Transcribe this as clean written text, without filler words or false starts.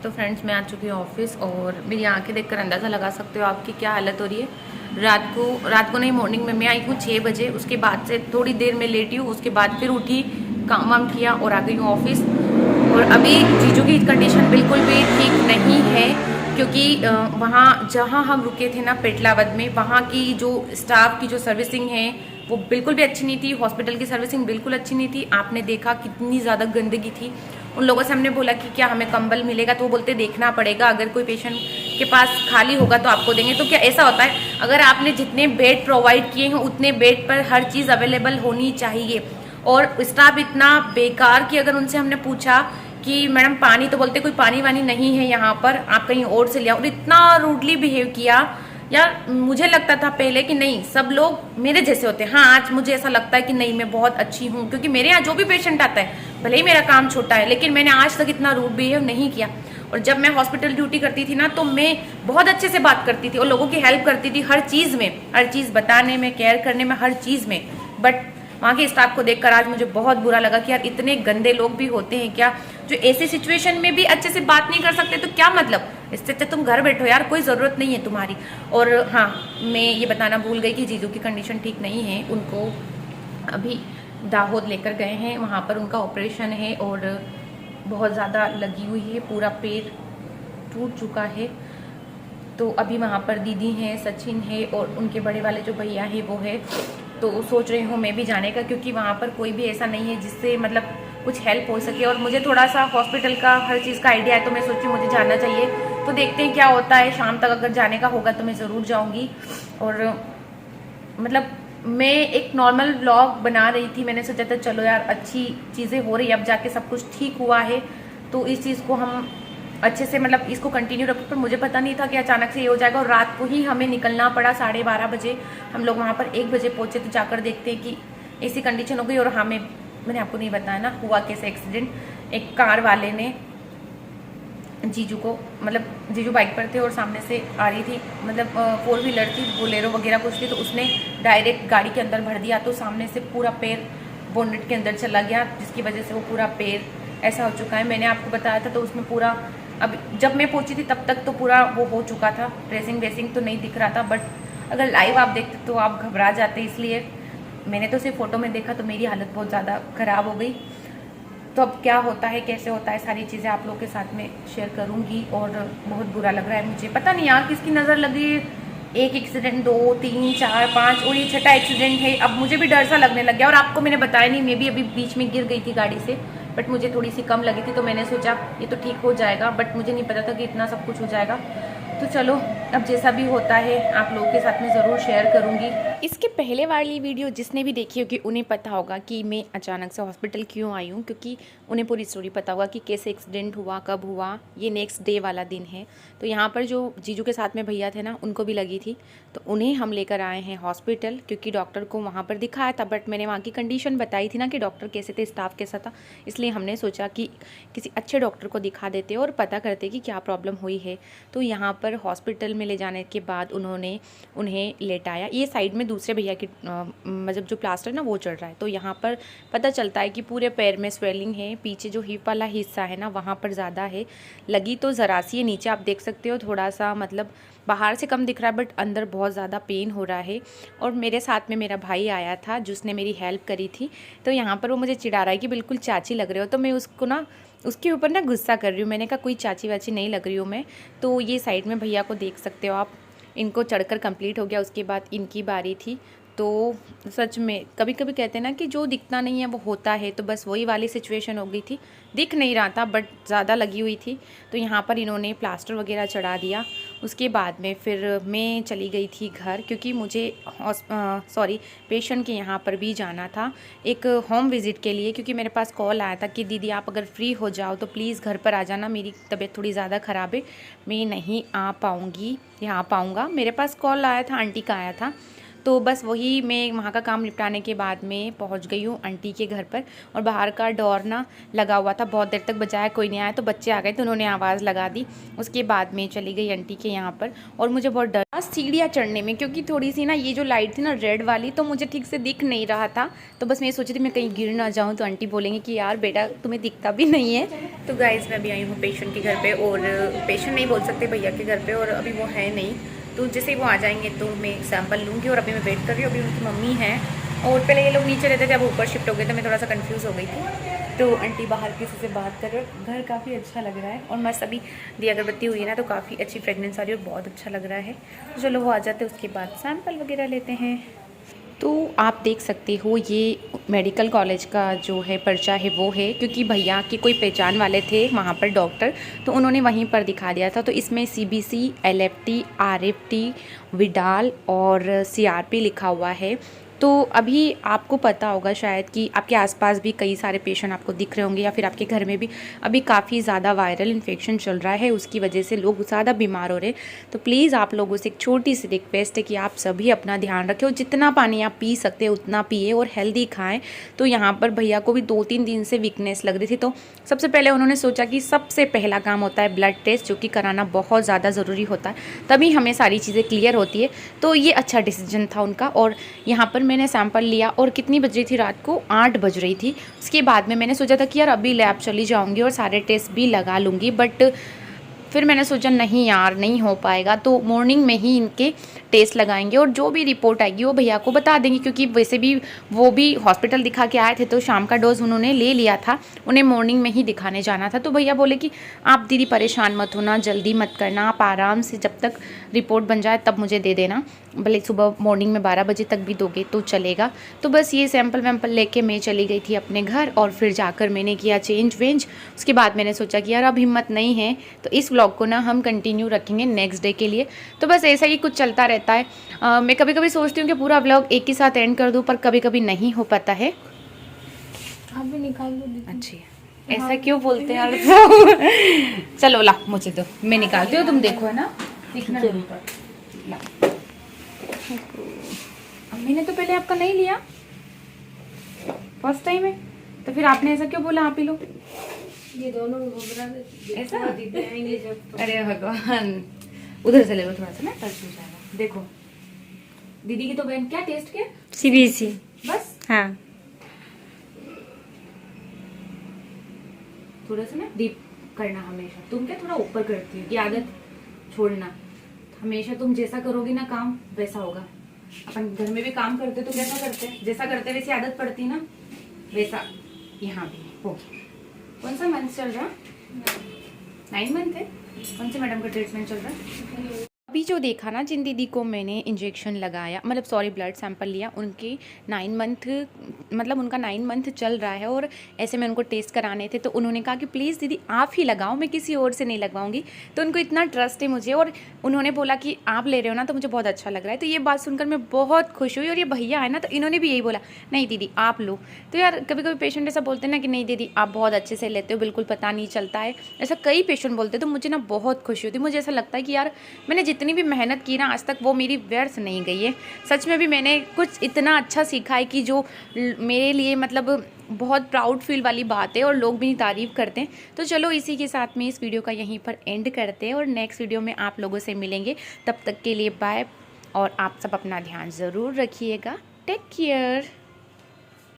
तो फ्रेंड्स मैं आ चुकी हूँ ऑफिस और मेरी आंखें देखकर अंदाज़ा लगा सकते हो आपकी क्या हालत हो रही है। रात को नहीं, मॉर्निंग में मैं आई हूँ 6 बजे। उसके बाद से थोड़ी देर में लेटी हूँ, उसके बाद फिर उठी, काम वाम किया और आ गई हूँ ऑफिस। और अभी जीजू की कंडीशन बिल्कुल भी ठीक नहीं है, क्योंकि वहाँ जहाँ हम रुके थे ना पेटलावद में, वहाँ की जो स्टाफ की जो सर्विसिंग है वो बिल्कुल भी अच्छी नहीं थी। हॉस्पिटल की सर्विसिंग बिल्कुल अच्छी नहीं थी। आपने देखा कितनी ज़्यादा गंदगी थी। उन लोगों से हमने बोला कि क्या हमें कंबल मिलेगा, तो वो बोलते देखना पड़ेगा, अगर कोई पेशेंट के पास खाली होगा तो आपको देंगे। तो क्या ऐसा होता है, अगर आपने जितने बेड प्रोवाइड किए हैं उतने बेड पर हर चीज़ अवेलेबल होनी चाहिए। और स्टाफ इतना बेकार कि अगर उनसे हमने पूछा कि मैडम पानी, तो बोलते कोई पानी वानी नहीं है यहाँ पर, आप कहीं और से लिया। और इतना रूडली बिहेव किया यार। मुझे लगता था पहले कि नहीं सब लोग मेरे जैसे होते हैं। हाँ, आज मुझे ऐसा लगता है कि नहीं, मैं बहुत अच्छी हूँ, क्योंकि मेरे यहाँ जो भी पेशेंट आता है, भले ही मेरा काम छोटा है, लेकिन मैंने आज तक इतना रूड बिहेव नहीं किया। और जब मैं हॉस्पिटल ड्यूटी करती थी ना, तो मैं बहुत अच्छे से बात करती थी और लोगों की हेल्प करती थी हर चीज़ में, हर चीज़ बताने में, केयर करने में, हर चीज़ में। बट वहाँ के स्टाफ को देखकर आज मुझे बहुत बुरा लगा कि यार इतने गंदे लोग भी होते हैं क्या, जो ऐसी सिचुएशन में भी अच्छे से बात नहीं कर सकते। तो क्या मतलब, इससे अच्छा तुम घर बैठो यार, कोई ज़रूरत नहीं है तुम्हारी। और हाँ, मैं ये बताना भूल गई कि जीजू की कंडीशन ठीक नहीं है। उनको अभी दाहोद लेकर गए हैं, वहाँ पर उनका ऑपरेशन है और बहुत ज़्यादा लगी हुई है, पूरा पैर टूट चुका है। तो अभी वहाँ पर दीदी हैं, सचिन है और उनके बड़े वाले जो भैया है वो है। तो सोच रही हूँ मैं भी जाने का, क्योंकि वहाँ पर कोई भी ऐसा नहीं है जिससे मतलब कुछ हेल्प हो सके। और मुझे थोड़ा सा हॉस्पिटल का हर चीज़ का आइडिया है, तो मैं सोची मुझे जाना चाहिए। तो देखते हैं क्या होता है, शाम तक अगर जाने का होगा तो मैं ज़रूर जाऊँगी। और मतलब मैं एक नॉर्मल व्लॉग बना रही थी, मैंने सोचा था चलो यार अच्छी चीज़ें हो रही है, अब जाके सब कुछ ठीक हुआ है तो इस चीज़ को हम अच्छे से मतलब इसको कंटिन्यू रखो। पर मुझे पता नहीं था कि अचानक से ये हो जाएगा। और रात को ही हमें निकलना पड़ा, 12:30 बजे हम लोग वहाँ पर 1 बजे पहुँचे। तो जाकर देखते हैं कि ऐसी कंडीशन हो गई। और मैंने आपको नहीं बताया ना हुआ कैसे एक्सीडेंट। एक कार वाले ने जीजू को, मतलब जीजू बाइक पर थे और सामने से आ रही थी, मतलब 4 व्हीलर थी, बोलेरो वगैरह कुछ थी, तो उसने डायरेक्ट गाड़ी के अंदर भर दिया। तो सामने से पूरा पैर बोनेट के अंदर चला गया, जिसकी वजह से वो पूरा पैर ऐसा हो चुका है। मैंने आपको बताया था, तो उसमें पूरा, अब जब मैं पहुंची थी तब तक तो पूरा वो हो चुका था, ड्रेसिंग वेसिंग तो नहीं दिख रहा था। बट अगर लाइव आप देखते तो आप घबरा जाते, इसलिए मैंने तो सिर्फ फ़ोटो में देखा तो मेरी हालत बहुत ज़्यादा ख़राब हो गई। तो अब क्या होता है, कैसे होता है, सारी चीज़ें आप लोगों के साथ में शेयर करूँगी। और बहुत बुरा लग रहा है मुझे, पता नहीं यार किसकी नज़र लगी। एक एक्सीडेंट, 2, 3, 4, 5 और ये 6ठा एक्सीडेंट है। अब मुझे भी डर सा लगने लग गया। और आपको मैंने बताया नहीं, मैं भी अभी बीच में गिर गई थी गाड़ी से, बट मुझे थोड़ी सी कम लगी थी, तो मैंने सोचा ये तो ठीक हो जाएगा। बट मुझे नहीं पता था कि इतना सब कुछ हो जाएगा। तो चलो, अब जैसा भी होता है आप लोगों के साथ में ज़रूर शेयर करूँगी। इसके पहले वाली वीडियो जिसने भी देखी होगी उन्हें पता होगा कि मैं अचानक से हॉस्पिटल क्यों आई हूँ, क्योंकि उन्हें पूरी स्टोरी पता होगा कि कैसे एक्सीडेंट हुआ, कब हुआ। ये नेक्स्ट डे वाला दिन है। तो यहाँ पर जो जीजू के साथ में भैया थे ना, उनको भी लगी थी, तो उन्हें हम लेकर आए हैं हॉस्पिटल, क्योंकि डॉक्टर को वहाँ पर दिखाया था। बट मैंने वहाँ की कंडीशन बताई थी ना कि डॉक्टर कैसे थे, स्टाफ कैसा था, इसलिए हमने सोचा कि किसी अच्छे डॉक्टर को दिखा देते और पता करते कि क्या प्रॉब्लम हुई है। तो यहाँ पर हॉस्पिटल में ले जाने के बाद उन्होंने उन्हें लेटाया। ये साइड में दूसरे भैया की मतलब जो प्लास्टर ना वो चढ़ रहा है। तो यहाँ पर पता चलता है कि पूरे पैर में स्वेलिंग है, पीछे जो हिप वाला हिस्सा है ना वहाँ पर ज़्यादा है। लगी तो ज़रा सी है, नीचे आप देख सकते हो थोड़ा सा, मतलब बाहर से कम दिख रहा है बट अंदर बहुत ज़्यादा पेन हो रहा है। और मेरे साथ में मेरा भाई आया था जिसने मेरी हेल्प करी थी। तो यहाँ पर वो मुझे चिढ़ा रहा है कि बिल्कुल चाची लग रहे हो। तो मैं उसको ना उसके ऊपर ना गुस्सा कर रही हूँ। मैंने कहा कोई चाची वाची नहीं लग रही हूँ मैं। तो ये साइड में भैया को देख सकते हो आप, इनको चढ़कर कंप्लीट हो गया, उसके बाद इनकी बारी थी। तो सच में कभी कभी कहते हैं ना कि जो दिखता नहीं है वो होता है, तो बस वही वाली सिचुएशन हो गई थी। दिख नहीं रहा था बट ज़्यादा लगी हुई थी। तो यहाँ पर इन्होंने प्लास्टर वगैरह चढ़ा दिया। उसके बाद में फिर मैं चली गई थी घर, क्योंकि मुझे पेशेंट के यहाँ पर भी जाना था एक होम विज़िट के लिए। क्योंकि मेरे पास कॉल आया था कि दीदी आप अगर फ्री हो जाओ तो प्लीज़ घर पर आ जाना, मेरी तबीयत थोड़ी ज़्यादा ख़राब है, मैं नहीं आ पाऊँगी या आ पाऊँगा। मेरे पास कॉल आया था, आंटी का आया था। तो बस वही मैं वहाँ का काम निपटाने के बाद में पहुँच गई हूँ आंटी के घर पर। और बाहर का डोर ना लगा हुआ था, बहुत देर तक बजाया, कोई नहीं आया। तो बच्चे आ गए तो उन्होंने आवाज़ लगा दी। उसके बाद में चली गई आंटी के यहाँ पर। और मुझे बहुत डर था, सीढ़ियाँ चढ़ने में, क्योंकि थोड़ी सी ना ये जो लाइट थी ना रेड वाली, तो मुझे ठीक से दिख नहीं रहा था। तो बस मैं ये सोची थी मैं कहीं गिर ना जाऊँ तो आंटी बोलेंगे कि यार बेटा तुम्हें दिखता भी नहीं है। तो गाइज़ मैं अभी आई हूँ पेशेंट के घर पे, और पेशेंट नहीं बोल सकते, भैया के घर पे, और अभी वो है नहीं। तो जैसे ही वो आ जाएंगे तो मैं सैंपल लूँगी। और अभी मैं वेट कर रही हूँ, अभी उनकी मम्मी है, और पहले ये लोग नीचे रहते थे, अब ऊपर शिफ्ट हो गए, तो मैं थोड़ा सा कंफ्यूज हो गई थी। तो आंटी बाहर किसी से बात कर रहे हो। घर काफ़ी अच्छा लग रहा है, और मस्त अभी दिया अगरबत्ती हुई है ना, तो काफ़ी अच्छी फ्रेगनेंस आ रही है और बहुत अच्छा लग रहा है। तो चलो वो आ जाते हैं, उसके बाद सैंपल वगैरह लेते हैं। तो आप देख सकते हो ये मेडिकल कॉलेज का जो है पर्चा है वो है, क्योंकि भैया की कोई पहचान वाले थे वहाँ पर डॉक्टर, तो उन्होंने वहीं पर दिखा दिया था। तो इसमें CBC, LFT, RFT, विडाल और CRP लिखा हुआ है। तो अभी आपको पता होगा शायद कि आपके आसपास भी कई सारे पेशेंट आपको दिख रहे होंगे, या फिर आपके घर में भी अभी काफ़ी ज़्यादा वायरल इन्फेक्शन चल रहा है, उसकी वजह से लोग ज़्यादा बीमार हो रहे हैं। तो प्लीज़ आप लोगों से एक छोटी सी रिक्वेस्ट है कि आप सभी अपना ध्यान रखें, और जितना पानी आप पी सकते हैं उतना पिए और हेल्दी खाएँ। तो यहाँ पर भैया को भी 2-3 दिन से वीकनेस लग रही थी, तो सबसे पहले उन्होंने सोचा कि सबसे पहला काम होता है ब्लड टेस्ट, जो कि कराना बहुत ज़्यादा ज़रूरी होता है, तभी हमें सारी चीज़ें क्लियर होती है। तो ये अच्छा डिसीजन था उनका। और यहाँ पर मैंने सैंपल लिया, और कितनी बज रही थी रात को, 8 बज रही थी। उसके बाद में मैंने सोचा था कि यार अभी लैब चली जाऊंगी और सारे टेस्ट भी लगा लूँगी, बट फिर मैंने सोचा नहीं यार नहीं हो पाएगा, तो मॉर्निंग में ही इनके टेस्ट लगाएंगे, और जो भी रिपोर्ट आएगी वो भैया को बता देंगे, क्योंकि वैसे भी वो भी हॉस्पिटल दिखा के आए थे, तो शाम का डोज उन्होंने ले लिया था, उन्हें मॉर्निंग में ही दिखाने जाना था। तो भैया बोले कि आप दीदी परेशान मत होना, जल्दी मत करना, आप आराम से जब तक रिपोर्ट बन जाए तब मुझे दे देना, भले सुबह मॉर्निंग में 12 बजे तक भी दोगे तो चलेगा। तो बस ये सैंपल वैम्पल लेके मैं चली गई थी अपने घर, और फिर जाकर मैंने किया चेंज वेंज। उसके बाद मैंने सोचा कि यार अब हिम्मत नहीं है, तो इस व्लॉग को ना हम कंटिन्यू रखेंगे नेक्स्ट डे के लिए। तो बस ऐसा ही कुछ चलता रहता है। मैं कभी कभी सोचती हूँ कि पूरा व्लॉग एक ही साथ एंड कर दूँ, पर कभी कभी नहीं हो पाता है। आप भी निकाल दो। अच्छी है, ऐसा क्यों बोलते हैं यार। चलो ला मुझे दो, मैं निकालती हूँ, तुम देखो है ना, दिखना ला। मैंने तो पहले आपका नहीं लिया, फर्स्ट टाइम है, तो फिर आपने ऐसा क्यों बोला आप ही लो। ये दोनों घबरा ऐसा दीदी आएंगे जब तो। अरे भगवान, उधर से ले लो थोड़ा सा ना, टच हो जाएगा। देखो दीदी की तो बहन क्या टेस्ट के CBC। बस हाँ थोड़ा सा ना डीप करना हमेशा। तुम क्या थोड़ा ऊपर करती हो, ये आदत छोड़ना। हमेशा तुम जैसा करोगी ना काम वैसा होगा। अपन घर में भी काम करते तो कैसा करते हैं, जैसा करते वैसी आदत पड़ती ना, वैसा यहाँ भी हो। कौन सा मंथ चल रहा? 9 मंथ है। कौन से मैडम का ट्रीटमेंट चल रहा है? अभी जो देखा ना, जिन दीदी को मैंने इंजेक्शन लगाया, मतलब सॉरी ब्लड सैंपल लिया, उनके 9 मंथ, मतलब उनका 9 मंथ चल रहा है, और ऐसे में उनको टेस्ट कराने थे, तो उन्होंने कहा कि प्लीज़ दीदी आप ही लगाओ, मैं किसी और से नहीं लगवाऊंगी। तो उनको इतना ट्रस्ट है मुझे, और उन्होंने बोला कि आप ले रहे हो ना, तो मुझे बहुत अच्छा लग रहा है। तो ये बात सुनकर मैं बहुत खुश हुई। और ये भैया है ना, तो इन्होंने भी यही बोला, नहीं दीदी आप लो। तो यार कभी कभी पेशेंट ऐसा बोलते हैं ना कि नहीं दीदी आप बहुत अच्छे से लेते हो, बिल्कुल पता नहीं चलता है, ऐसा कई पेशेंट बोलते हैं। तो मुझे ना बहुत खुशी होती है, मुझे ऐसा लगता है कि यार मैंने जितनी भी मेहनत की ना आज तक, वो मेरी व्यर्थ नहीं गई है। सच में भी मैंने कुछ इतना अच्छा सीखा है कि जो मेरे लिए मतलब बहुत प्राउड फील वाली बात है, और लोग भी तारीफ़ करते हैं। तो चलो इसी के साथ में इस वीडियो का यहीं पर एंड करते हैं, और नेक्स्ट वीडियो में आप लोगों से मिलेंगे। तब तक के लिए बाय, और आप सब अपना ध्यान ज़रूर रखिएगा। Take care.